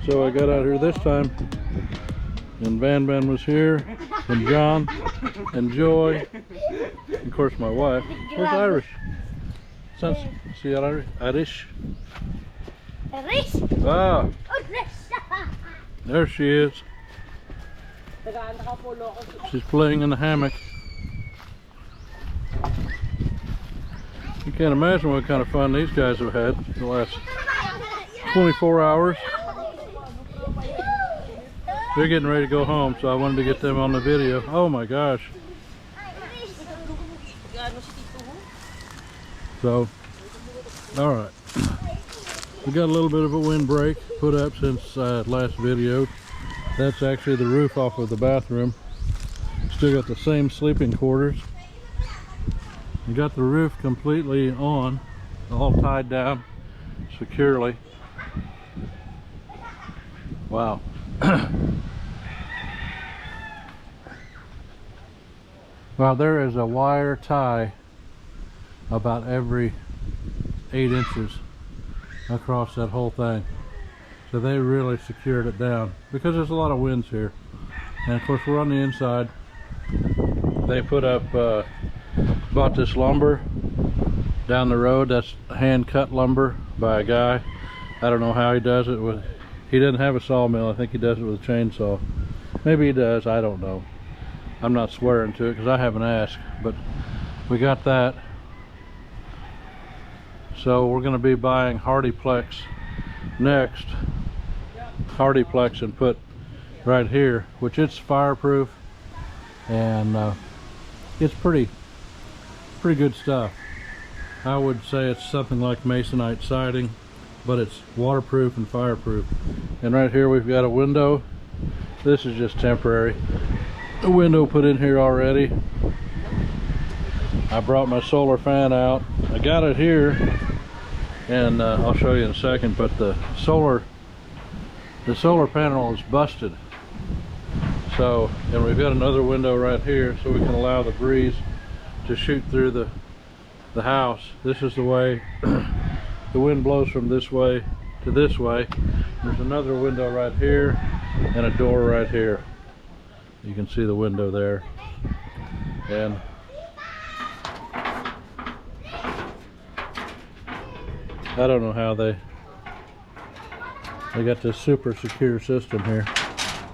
So I got out here this time, and Van was here, and John, and Joy, and of course my wife. Where's Irish? See Irish? Irish? Ah, there she is. She's playing in the hammock. You can't imagine what kind of fun these guys have had the last 24 hours. They're getting ready to go home, so I wanted to get them on the video. Oh my gosh. So, alright. We got a little bit of a windbreak put up since last video. That's actually the roof off of the bathroom. Still got the same sleeping quarters. We got the roof completely on, all tied down securely. Wow. Well, there is a wire tie about every 8 inches across that whole thing. So they really secured it down because there's a lot of winds here. And of course we're on the inside. They put up, bought this lumber down the road. That's hand cut lumber by a guy. I don't know how he does it with, he doesn't have a sawmill. I think he does it with a chainsaw. Maybe he does, I don't know. I'm not swearing to it because I haven't asked, but we got that. So we're going to be buying Hardyplex next. Hardyplex and put right here, which it's fireproof and it's pretty good stuff. I would say it's something like masonite siding, but it's waterproof and fireproof. And right here we've got a window. This is just temporary. A window put in here already. I brought my solar fan out. I got it here, and I'll show you in a second, but the solar panel is busted. So, and we've got another window right here so we can allow the breeze to shoot through the house. This is the way the wind blows, from this way to this way. There's another window right here and a door right here. You can see the window there. And I don't know how they got this super secure system here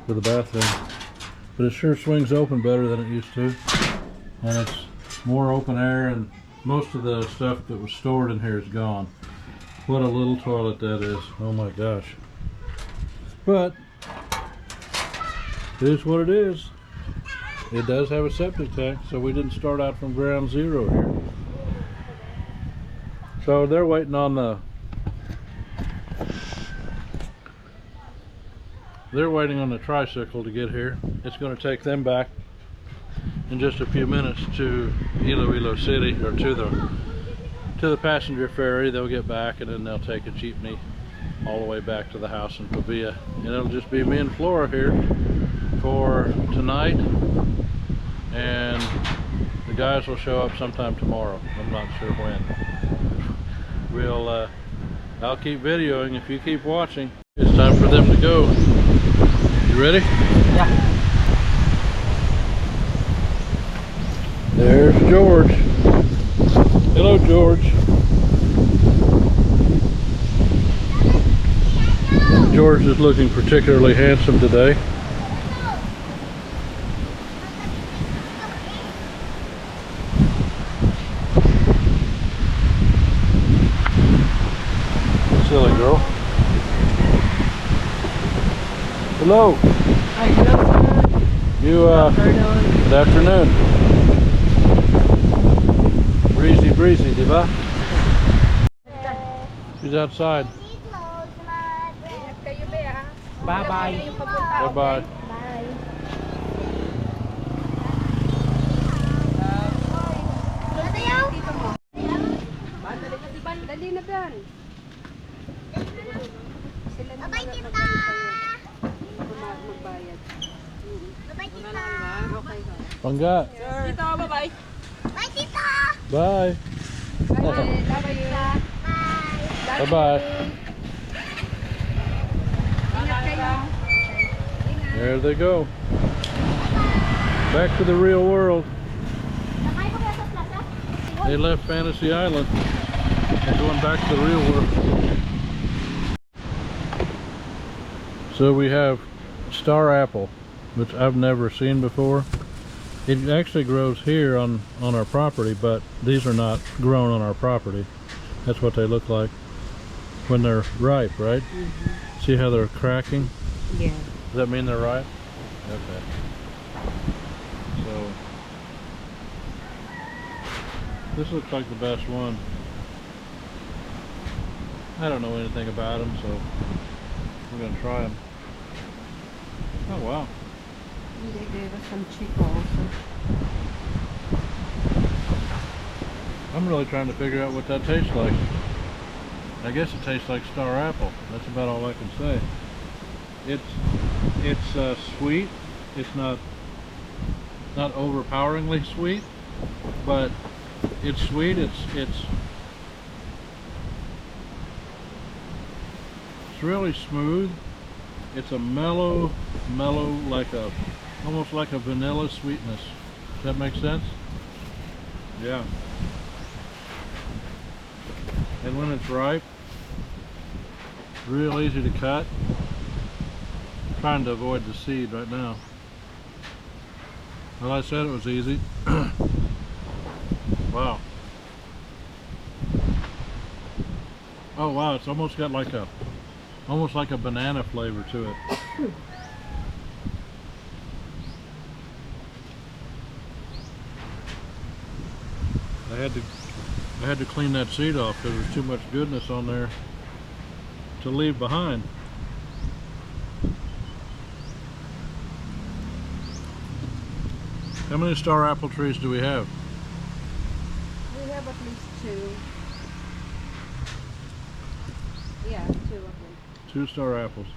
for the bathroom, but it sure swings open better than it used to, and it's more open air, and most of the stuff that was stored in here is gone. What a little toilet that is. Oh my gosh. But it is what it is. It does have a septic tank, so we didn't start out from ground zero here. So they're waiting on the tricycle to get here. It's going to take them back in just a few minutes to Iloilo City, or to the passenger ferry. They'll get back, and then they'll take a jeepney all the way back to the house in Pavia, and it'll just be me and Flora here for tonight, and the guys will show up sometime tomorrow. I'm not sure when. I'll keep videoing if you keep watching. It's time for them to go. You ready? Yeah. There's George. Hello, George. George is looking particularly handsome today. Silly girl. Hello. Hi, hello. You, good afternoon. Breezy, diba? She's outside. Bye-bye. Bye-bye. Dali na Dan. Sila na magbayad. Bye-bye, tita. Okay. Pangga. Tito, bye-bye. Bye, tita. Bye. Bye-bye. Bye-bye. Ingat There they go. Back to the real world. They left Fantasy Island and going back to the real world. So we have star apple, which I've never seen before. It actually grows here on our property, but these are not grown on our property. That's what they look like when they're ripe, right? Mm-hmm. See how they're cracking? Yeah. Does that mean they're ripe? Okay. So this looks like the best one. I don't know anything about them, so we're going to try them. Oh wow. They gave us some chico also. I'm really trying to figure out what that tastes like. I guess it tastes like star apple. That's about all I can say. It's sweet. It's not overpoweringly sweet, but it's sweet. It's really smooth. It's a mellow, almost like a vanilla sweetness. Does that make sense? Yeah. And when it's ripe, real easy to cut. I'm trying to avoid the seed right now. Well, I said it was easy. Wow. Oh wow, it's almost got like a banana flavor to it. I had to clean that seed off because there's too much goodness on there to leave behind. How many star apple trees do we have? We have at least 2. Yeah, 2 of them. 2 star apples.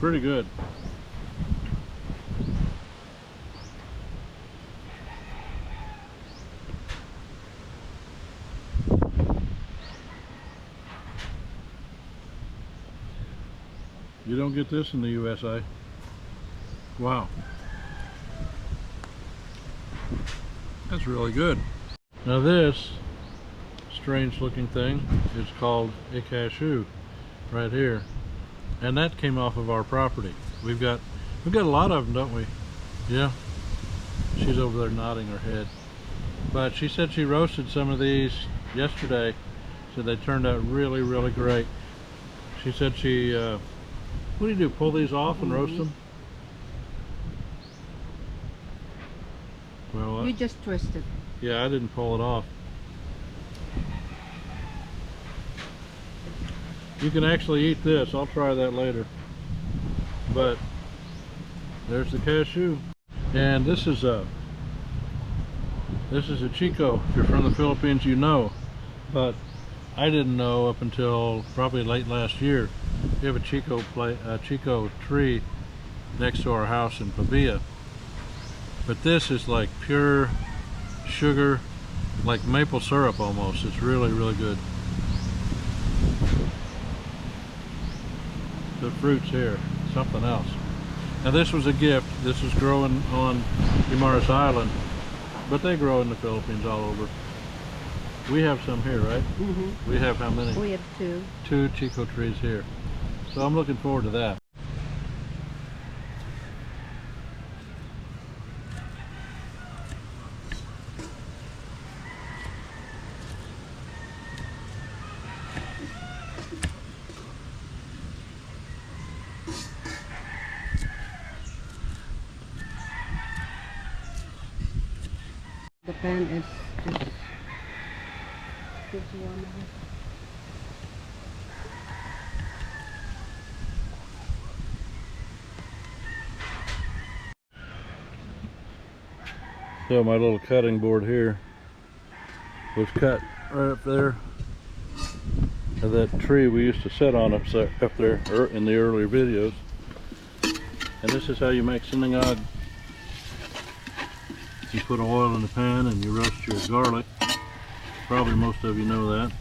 Pretty good. You don't get this in the USA. Wow. That's really good. Now this strange looking thing is called a cashew right here. And that came off of our property. We've got a lot of them, don't we? Yeah. She's over there nodding her head. But she said she roasted some of these yesterday, so they turned out really, really great. She said she, what do you do, pull these off and roast them? Well, You just twist it. yeah, I didn't pull it off. You can actually eat this. I'll try that later. But there's the cashew. And this is a chico. If you're from the Philippines, you know. But I didn't know up until probably late last year. We have a chico tree next to our house in Pavia. But this is like pure sugar, like maple syrup almost. It's really, really good. The fruits here, something else. Now this was a gift. This is growing on Guimaras Island, but they grow in the Philippines all over. We have some here, right? Mm-hmm. We have how many? We have 2. 2 chico trees here. So I'm looking forward to that. The pan is just warm. So my little cutting board here was cut right up there of that tree we used to sit on up there in the earlier videos. And this is how you make sinangag. You put oil in the pan and you roast your garlic. Probably most of you know that.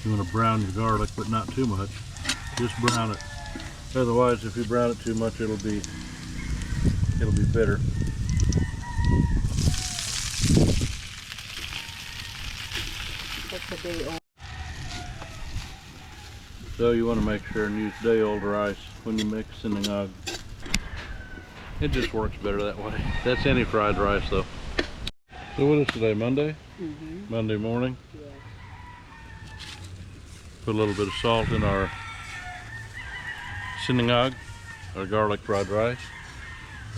You want to brown your garlic, but not too much. Just brown it. Otherwise, if you brown it too much, it'll be bitter. That's a day old. So you want to make sure and use day-old rice when you mix sinangag. It just works better that way. That's any fried rice though. So what is today, Monday? Mm-hmm. Monday morning. Yeah. Put a little bit of salt in our sinangag, our garlic fried rice.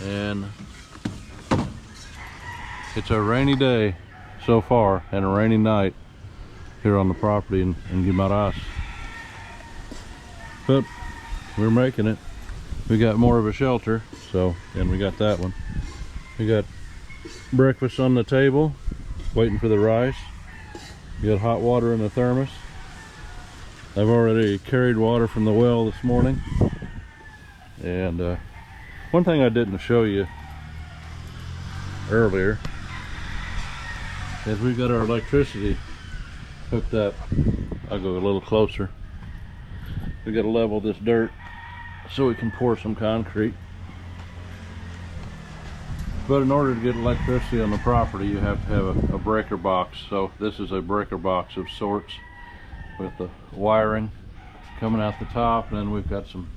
And it's a rainy day so far and a rainy night here on the property in Guimaras. But we're making it. We got more of a shelter, and we got that one. We got breakfast on the table, waiting for the rice. We got hot water in the thermos. I've already carried water from the well this morning. And one thing I didn't show you earlier is we've got our electricity hooked up. I'll go a little closer. We got to level this dirt so we can pour some concrete. But in order to get electricity on the property, you have to have a breaker box. So this is a breaker box of sorts with the wiring coming out the top, and then we've got some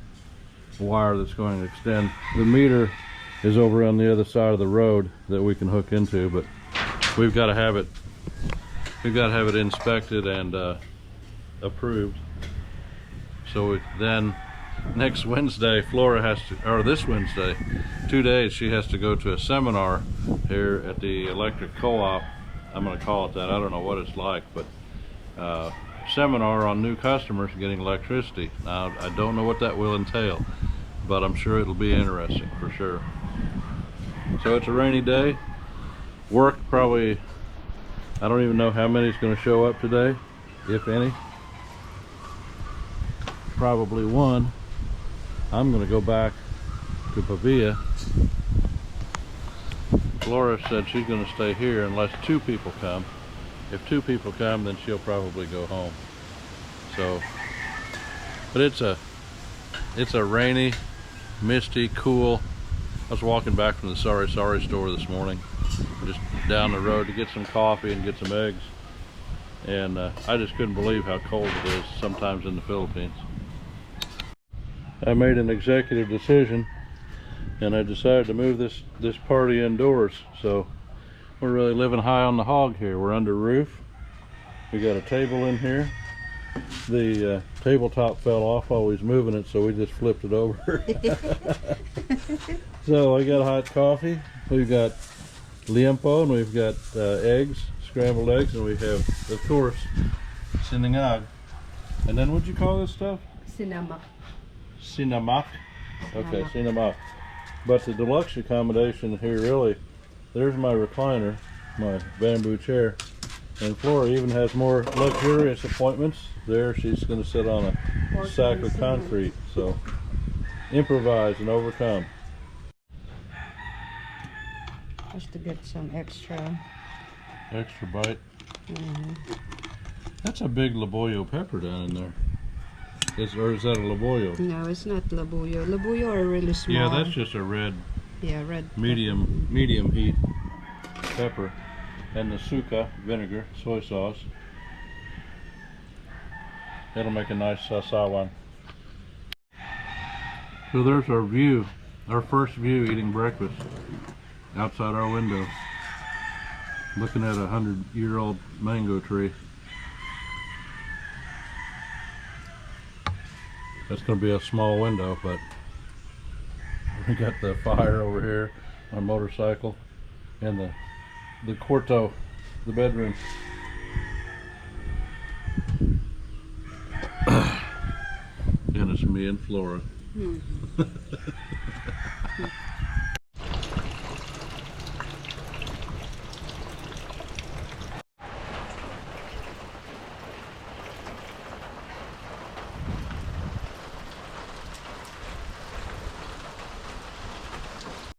wire that's going to extend. The meter is over on the other side of the road that we can hook into, but we've got to have it inspected and approved. So then next Wednesday, Flora has to, or this Wednesday, 2 days, she has to go to a seminar here at the electric co-op. I'm going to call it that. I don't know what it's like, but seminar on new customers getting electricity. Now, I don't know what that will entail, but I'm sure it'll be interesting for sure. So it's a rainy day. Work probably, I don't even know how many is going to show up today, if any. Probably one. I'm going to go back to Pavia. Flora said she's going to stay here unless 2 people come. If 2 people come, then she'll probably go home. So, but it's a rainy, misty, cool. I was walking back from the Sorry store this morning, just down the road to get some coffee and get some eggs. And I just couldn't believe how cold it is sometimes in the Philippines. I made an executive decision and I decided to move this party indoors. So we're really living high on the hog here. We're under roof. We got a table in here. The tabletop fell off while we was moving it, so we just flipped it over. So I got hot coffee. We've got liempo, and we've got eggs, scrambled eggs, and we have, of course, sinangag. And then what'd you call this stuff? Sinamak. Sinamak. Okay, sinamak. But the deluxe accommodation here, really, there's my recliner, my bamboo chair. And Flora even has more luxurious appointments. There, she's going to sit on a sack of concrete. So, improvise and overcome. Just to get some extra bite. That's a big laboyo pepper down in there. Or is that a laboyo? No, it's not labuyo. Labuyo are really small. Yeah, that's just a red. Yeah, red. Medium heat pepper, and the suka vinegar, soy sauce. That'll make a nice sasawan. So there's our view, our first view eating breakfast outside our window, looking at a 100-year-old mango tree. That's going to be a small window, but we got the fire over here, our motorcycle, and the quarto, the bedroom. And it's me and Flora.